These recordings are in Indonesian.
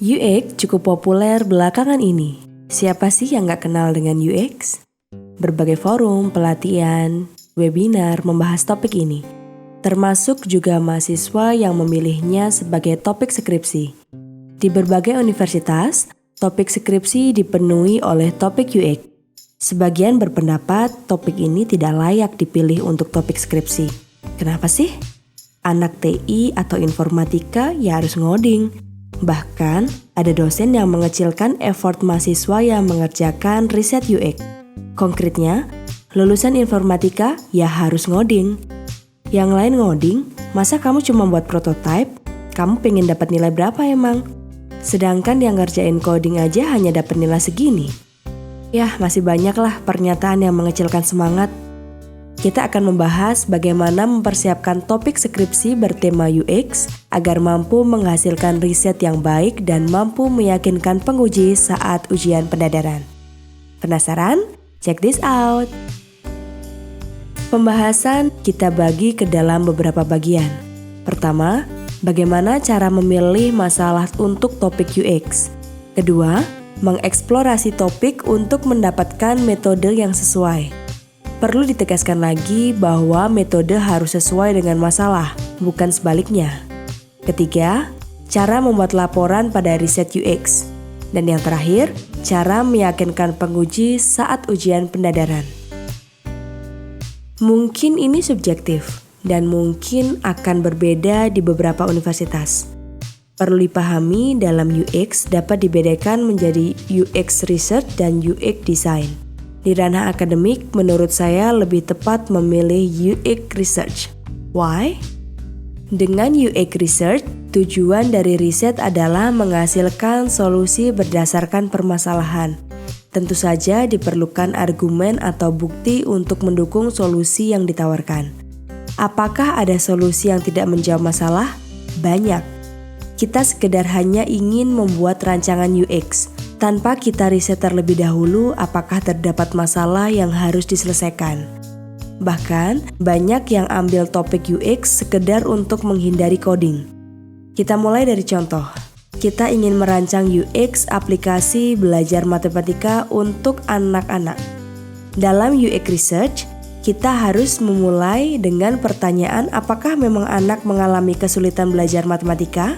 UX cukup populer belakangan ini. Siapa sih yang gak kenal dengan UX? Berbagai forum, pelatihan, webinar membahas topik ini. Termasuk juga mahasiswa yang memilihnya sebagai topik skripsi. Di berbagai universitas, topik skripsi dipenuhi oleh topik UX. Sebagian berpendapat topik ini tidak layak dipilih untuk topik skripsi. Kenapa sih? Anak TI atau informatika ya harus ngoding. Bahkan, ada dosen yang mengecilkan effort mahasiswa yang mengerjakan riset UX. Konkretnya, lulusan informatika ya harus ngoding. Yang lain ngoding, masa kamu cuma buat prototype? Kamu pengen dapat nilai berapa emang? Sedangkan yang ngerjain coding aja hanya dapat nilai segini. Yah, masih banyak lah pernyataan yang mengecilkan semangat. Kita akan membahas bagaimana mempersiapkan topik skripsi bertema UX agar mampu menghasilkan riset yang baik dan mampu meyakinkan penguji saat ujian pendadaran. Penasaran? Check this out! Pembahasan kita bagi ke dalam beberapa bagian. Pertama, bagaimana cara memilih masalah untuk topik UX. Kedua, mengeksplorasi topik untuk mendapatkan metode yang sesuai. Perlu ditegaskan lagi bahwa metode harus sesuai dengan masalah, bukan sebaliknya. Ketiga, cara membuat laporan pada riset UX. Dan yang terakhir, cara meyakinkan penguji saat ujian pendadaran. Mungkin ini subjektif, dan mungkin akan berbeda di beberapa universitas. Perlu dipahami dalam UX dapat dibedakan menjadi UX Research dan UX Design. Di ranah akademik, menurut saya lebih tepat memilih UX Research. Why? Dengan UX Research, tujuan dari riset adalah menghasilkan solusi berdasarkan permasalahan. Tentu saja diperlukan argumen atau bukti untuk mendukung solusi yang ditawarkan. Apakah ada solusi yang tidak menjawab masalah? Banyak. Kita sekedar hanya ingin membuat rancangan UX. Tanpa kita riset terlebih dahulu apakah terdapat masalah yang harus diselesaikan. Bahkan, banyak yang ambil topik UX sekedar untuk menghindari coding. Kita mulai dari contoh. Kita ingin merancang UX aplikasi belajar matematika untuk anak-anak. Dalam UX Research, kita harus memulai dengan pertanyaan apakah memang anak mengalami kesulitan belajar matematika?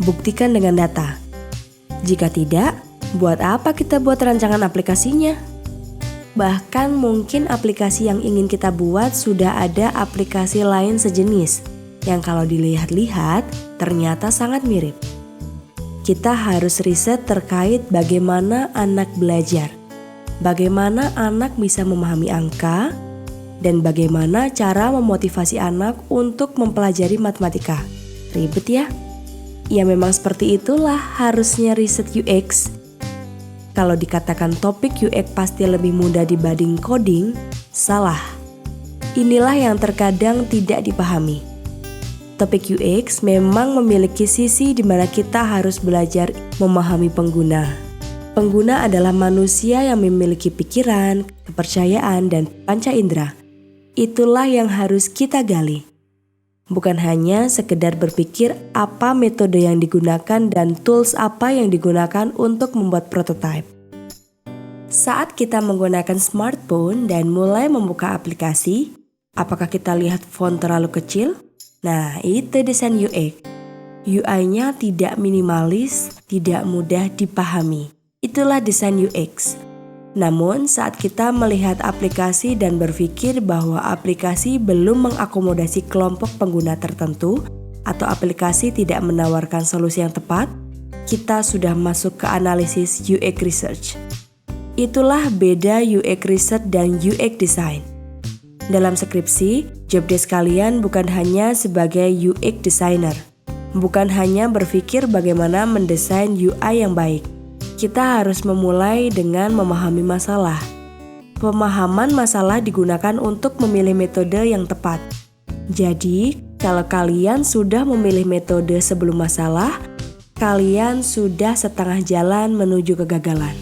Buktikan dengan data. Jika tidak, buat apa kita buat rancangan aplikasinya? Bahkan mungkin aplikasi yang ingin kita buat sudah ada aplikasi lain sejenis yang kalau dilihat-lihat ternyata sangat mirip. Kita harus riset terkait bagaimana anak belajar, bagaimana anak bisa memahami angka, dan bagaimana cara memotivasi anak untuk mempelajari matematika. Ribet ya? Ya memang seperti itulah harusnya riset UX. Kalau dikatakan topik UX pasti lebih mudah dibanding coding, salah. Inilah yang terkadang tidak dipahami. Topik UX memang memiliki sisi di mana kita harus belajar memahami pengguna. Pengguna adalah manusia yang memiliki pikiran, kepercayaan, dan panca indera. Itulah yang harus kita gali. Bukan hanya sekedar berpikir apa metode yang digunakan dan tools apa yang digunakan untuk membuat prototipe. Saat kita menggunakan smartphone dan mulai membuka aplikasi, apakah kita lihat font terlalu kecil? Nah, itu desain UX. UI-nya tidak minimalis, tidak mudah dipahami. Itulah desain UX. Namun saat kita melihat aplikasi dan berpikir bahwa aplikasi belum mengakomodasi kelompok pengguna tertentu atau aplikasi tidak menawarkan solusi yang tepat, kita sudah masuk ke analisis UX Research. Itulah beda UX Research dan UX Design. Dalam skripsi, job desk kalian bukan hanya sebagai UX Designer, bukan hanya berpikir bagaimana mendesain UI yang baik. Kita harus memulai dengan memahami masalah. Pemahaman masalah digunakan untuk memilih metode yang tepat. Jadi, kalau kalian sudah memilih metode sebelum masalah, kalian sudah setengah jalan menuju kegagalan.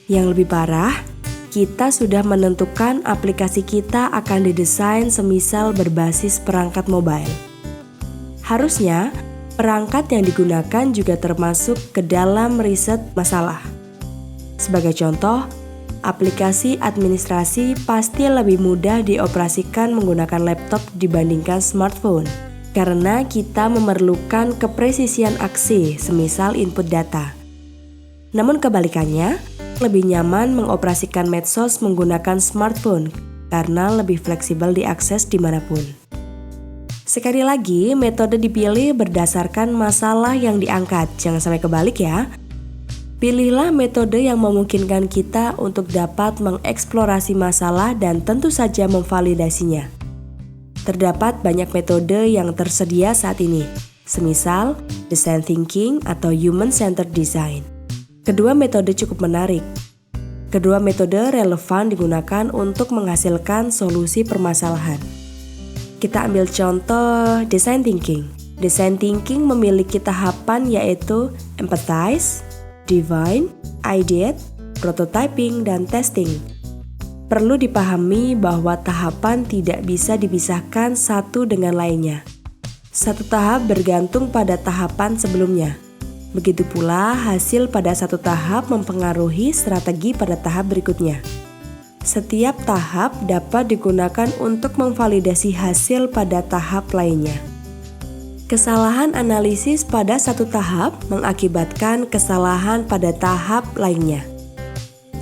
Yang lebih parah, kita sudah menentukan aplikasi kita akan didesain semisal berbasis perangkat mobile. Harusnya, Perangkat yang digunakan juga termasuk ke dalam riset masalah. Sebagai contoh, aplikasi administrasi pasti lebih mudah dioperasikan menggunakan laptop dibandingkan smartphone, karena kita memerlukan kepresisian aksi, semisal input data. Namun kebalikannya, lebih nyaman mengoperasikan medsos menggunakan smartphone, karena lebih fleksibel diakses dimanapun. Sekali lagi, metode dipilih berdasarkan masalah yang diangkat, jangan sampai kebalik ya. Pilihlah metode yang memungkinkan kita untuk dapat mengeksplorasi masalah dan tentu saja memvalidasinya. Terdapat banyak metode yang tersedia saat ini, semisal design thinking atau human-centered design. Kedua metode cukup menarik. Kedua metode relevan digunakan untuk menghasilkan solusi permasalahan. Kita ambil contoh design thinking. Design thinking memiliki tahapan yaitu empathize, define, ideate, prototyping, dan testing. Perlu dipahami bahwa tahapan tidak bisa dipisahkan satu dengan lainnya. Satu tahap bergantung pada tahapan sebelumnya. Begitu pula hasil pada satu tahap mempengaruhi strategi pada tahap berikutnya. Setiap tahap dapat digunakan untuk memvalidasi hasil pada tahap lainnya. Kesalahan analisis pada satu tahap mengakibatkan kesalahan pada tahap lainnya.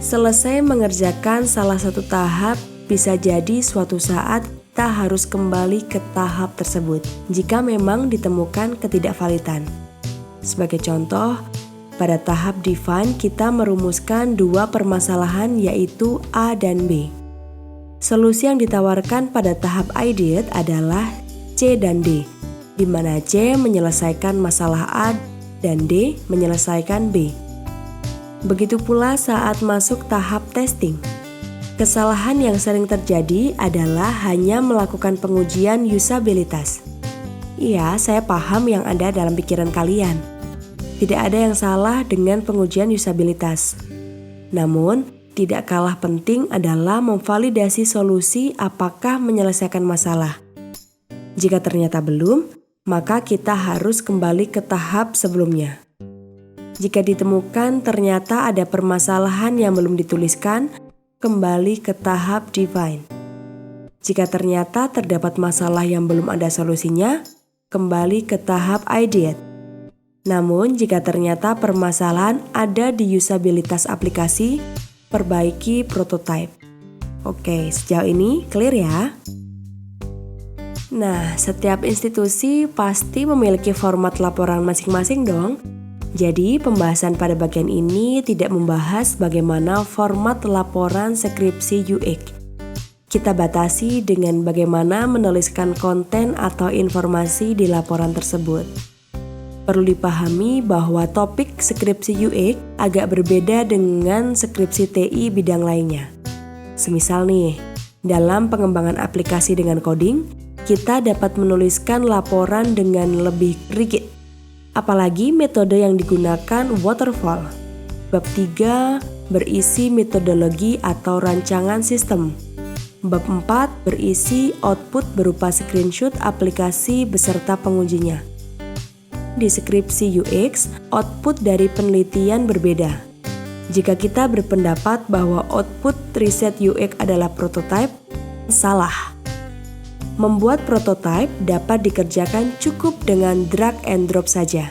Selesai mengerjakan salah satu tahap, bisa jadi suatu saat kita harus kembali ke tahap tersebut jika memang ditemukan ketidakvalidan. Sebagai contoh, pada tahap define kita merumuskan dua permasalahan yaitu A dan B. Solusi yang ditawarkan pada tahap ideate adalah C dan D, di mana C menyelesaikan masalah A dan D menyelesaikan B. Begitu pula saat masuk tahap testing. Kesalahan yang sering terjadi adalah hanya melakukan pengujian usabilitas. Iya, saya paham yang ada dalam pikiran kalian. Tidak ada yang salah dengan pengujian usabilitas. Namun, tidak kalah penting adalah memvalidasi solusi apakah menyelesaikan masalah. Jika ternyata belum, maka kita harus kembali ke tahap sebelumnya. Jika ditemukan ternyata ada permasalahan yang belum dituliskan, kembali ke tahap define. Jika ternyata terdapat masalah yang belum ada solusinya, kembali ke tahap ideate. Namun, jika ternyata permasalahan ada di usabilitas aplikasi, perbaiki prototype. Oke, sejauh ini clear ya? Nah, setiap institusi pasti memiliki format laporan masing-masing dong. Jadi, pembahasan pada bagian ini tidak membahas bagaimana format laporan skripsi UX. Kita batasi dengan bagaimana menuliskan konten atau informasi di laporan tersebut. Perlu dipahami bahwa topik skripsi UX agak berbeda dengan skripsi TI bidang lainnya. Semisal nih, dalam pengembangan aplikasi dengan coding, kita dapat menuliskan laporan dengan lebih rigid. Apalagi metode yang digunakan waterfall. Bab 3 berisi metodologi atau rancangan sistem. Bab 4 berisi output berupa screenshot aplikasi beserta pengujinya. Di skripsi UX, output dari penelitian berbeda. Jika kita berpendapat bahwa output riset UX adalah prototype, salah. Membuat prototype dapat dikerjakan cukup dengan drag and drop saja.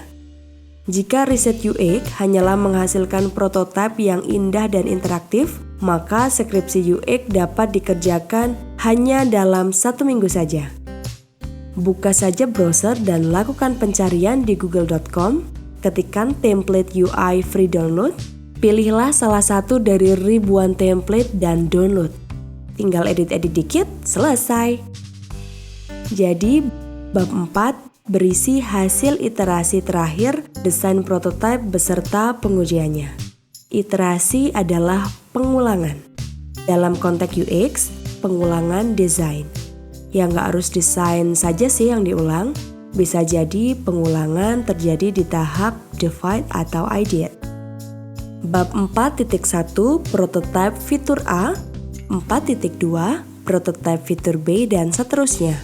Jika riset UX hanyalah menghasilkan prototype yang indah dan interaktif, maka skripsi UX dapat dikerjakan hanya dalam 1 minggu saja. Buka saja browser dan lakukan pencarian di google.com, ketikkan template UI free download, pilihlah salah satu dari ribuan template dan download. Tinggal edit-edit dikit, selesai. Jadi, bab 4 berisi hasil iterasi terakhir desain prototipe beserta pengujiannya. Iterasi adalah pengulangan. Dalam konteks UX, pengulangan desain. Ya nggak harus desain saja sih yang diulang, bisa jadi pengulangan terjadi di tahap define atau ideate. Bab 4.1 prototype fitur A, 4.2 prototype fitur B, dan seterusnya.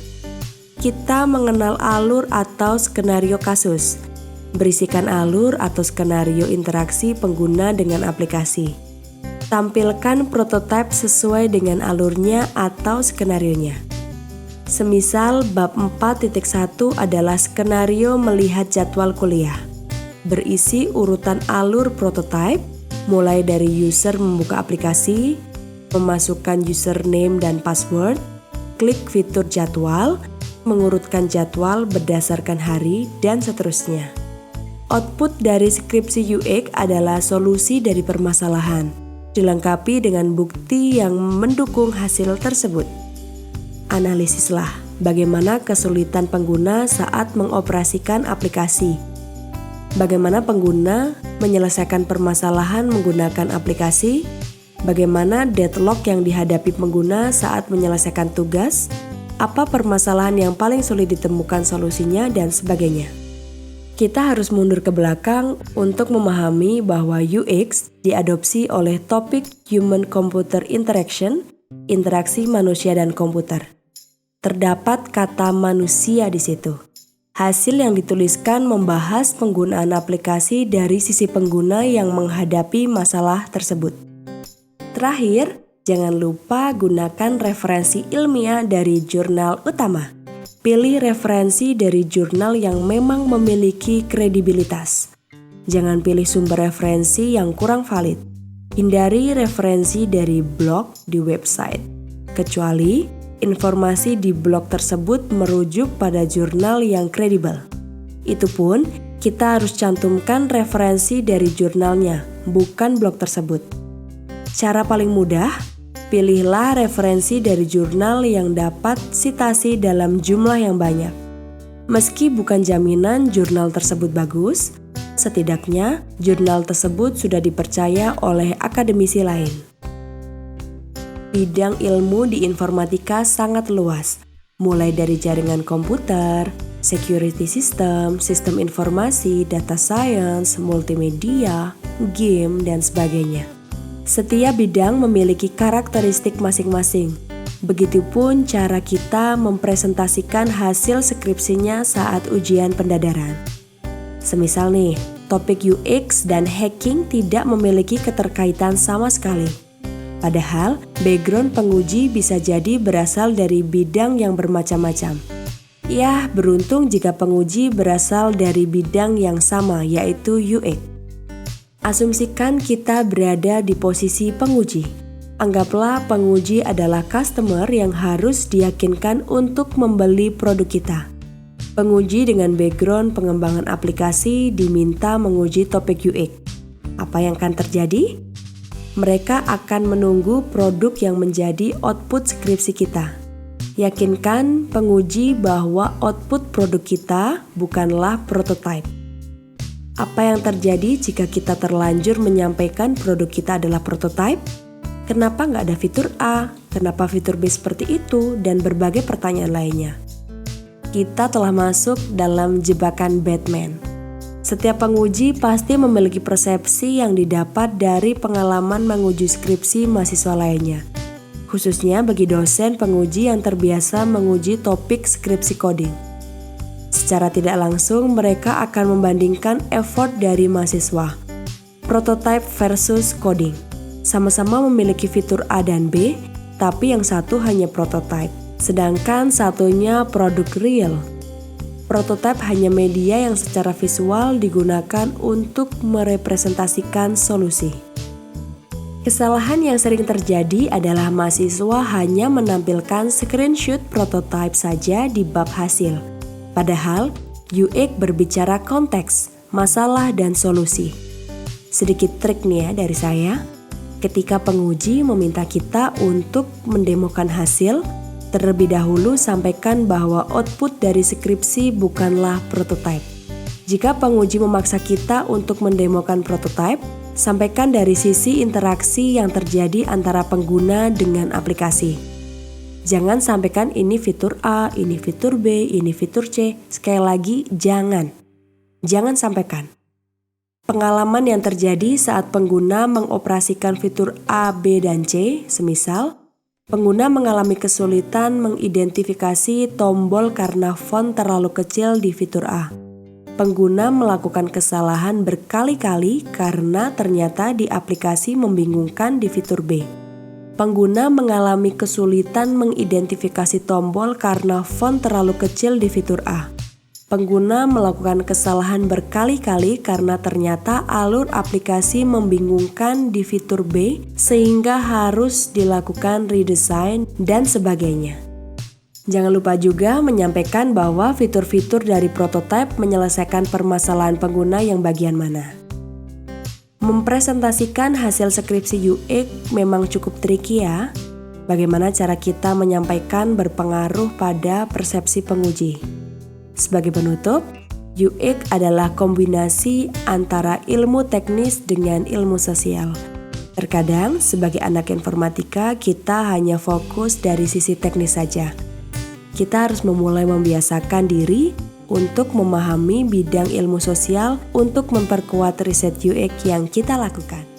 kita mengenal alur atau skenario kasus. Berisikan alur atau skenario interaksi pengguna dengan aplikasi. Tampilkan prototipe sesuai dengan alurnya atau skenarionya. Semisal bab 4.1 adalah skenario melihat jadwal kuliah. Berisi urutan alur prototipe, mulai dari user membuka aplikasi, memasukkan username dan password, klik fitur jadwal, mengurutkan jadwal berdasarkan hari, dan seterusnya. Output dari skripsi UX adalah solusi dari permasalahan, dilengkapi dengan bukti yang mendukung hasil tersebut. Analisislah bagaimana kesulitan pengguna saat mengoperasikan aplikasi. Bagaimana pengguna menyelesaikan permasalahan menggunakan aplikasi, bagaimana deadlock yang dihadapi pengguna saat menyelesaikan tugas, apa permasalahan yang paling sulit ditemukan solusinya, dan sebagainya. Kita harus mundur ke belakang untuk memahami bahwa UX diadopsi oleh topik Human-Computer Interaction, interaksi manusia dan komputer. Terdapat kata manusia di situ. Hasil yang dituliskan membahas penggunaan aplikasi dari sisi pengguna yang menghadapi masalah tersebut. Terakhir, jangan lupa gunakan referensi ilmiah dari jurnal utama. Pilih referensi dari jurnal yang memang memiliki kredibilitas. Jangan pilih sumber referensi yang kurang valid. Hindari referensi dari blog di website, kecuali informasi di blog tersebut merujuk pada jurnal yang kredibel. Itu pun, kita harus cantumkan referensi dari jurnalnya, bukan blog tersebut. Cara paling mudah, pilihlah referensi dari jurnal yang dapat sitasi dalam jumlah yang banyak. Meski bukan jaminan jurnal tersebut bagus, setidaknya jurnal tersebut sudah dipercaya oleh akademisi lain. Bidang ilmu di informatika sangat luas, mulai dari jaringan komputer, security system, sistem informasi, data science, multimedia, game, dan sebagainya. Setiap bidang memiliki karakteristik masing-masing. Begitupun cara kita mempresentasikan hasil skripsinya saat ujian pendadaran. Semisal nih, topik UX dan hacking tidak memiliki keterkaitan sama sekali. Padahal, background penguji bisa jadi berasal dari bidang yang bermacam-macam. Yah, beruntung jika penguji berasal dari bidang yang sama, yaitu UX. Asumsikan kita berada di posisi penguji. Anggaplah penguji adalah customer yang harus diyakinkan untuk membeli produk kita. Penguji dengan background pengembangan aplikasi diminta menguji topik UX. Apa yang akan terjadi? Mereka akan menunggu produk yang menjadi output skripsi kita. Yakinkan penguji bahwa output produk kita bukanlah prototipe. Apa yang terjadi jika kita terlanjur menyampaikan produk kita adalah prototipe? Kenapa nggak ada fitur A? Kenapa fitur B seperti itu? Dan berbagai pertanyaan lainnya. Kita telah masuk dalam jebakan Batman. Setiap penguji pasti memiliki persepsi yang didapat dari pengalaman menguji skripsi mahasiswa lainnya. Khususnya bagi dosen penguji yang terbiasa menguji topik skripsi coding. Secara tidak langsung mereka akan membandingkan effort dari mahasiswa. Prototype versus coding. Sama-sama memiliki fitur A dan B, tapi yang satu hanya prototype, sedangkan satunya produk real. Prototype hanya media yang secara visual digunakan untuk merepresentasikan solusi. Kesalahan yang sering terjadi adalah mahasiswa hanya menampilkan screenshot prototype saja di bab hasil. Padahal, UX berbicara konteks, masalah, dan solusi. Sedikit trik nih ya dari saya. Ketika penguji meminta kita untuk mendemokan hasil, terlebih dahulu sampaikan bahwa output dari skripsi bukanlah prototipe. Jika penguji memaksa kita untuk mendemokan prototipe, sampaikan dari sisi interaksi yang terjadi antara pengguna dengan aplikasi. Jangan sampaikan ini fitur A, ini fitur B, ini fitur C. Sekali lagi, jangan. Jangan sampaikan. Pengalaman yang terjadi saat pengguna mengoperasikan fitur A, B, dan C, semisal, Pengguna mengalami kesulitan mengidentifikasi tombol karena font terlalu kecil di fitur A. Pengguna melakukan kesalahan berkali-kali karena ternyata di aplikasi membingungkan di fitur B. Pengguna mengalami kesulitan mengidentifikasi tombol karena font terlalu kecil di fitur A. Pengguna melakukan kesalahan berkali-kali karena ternyata alur aplikasi membingungkan di fitur B sehingga harus dilakukan redesign dan sebagainya. Jangan lupa juga menyampaikan bahwa fitur-fitur dari prototipe menyelesaikan permasalahan pengguna yang bagian mana. Mempresentasikan hasil skripsi UX memang cukup tricky ya. Bagaimana cara kita menyampaikan berpengaruh pada persepsi penguji. Sebagai penutup, UX adalah kombinasi antara ilmu teknis dengan ilmu sosial. Terkadang, sebagai anak informatika, kita hanya fokus dari sisi teknis saja. Kita harus memulai membiasakan diri untuk memahami bidang ilmu sosial untuk memperkuat riset UX yang kita lakukan.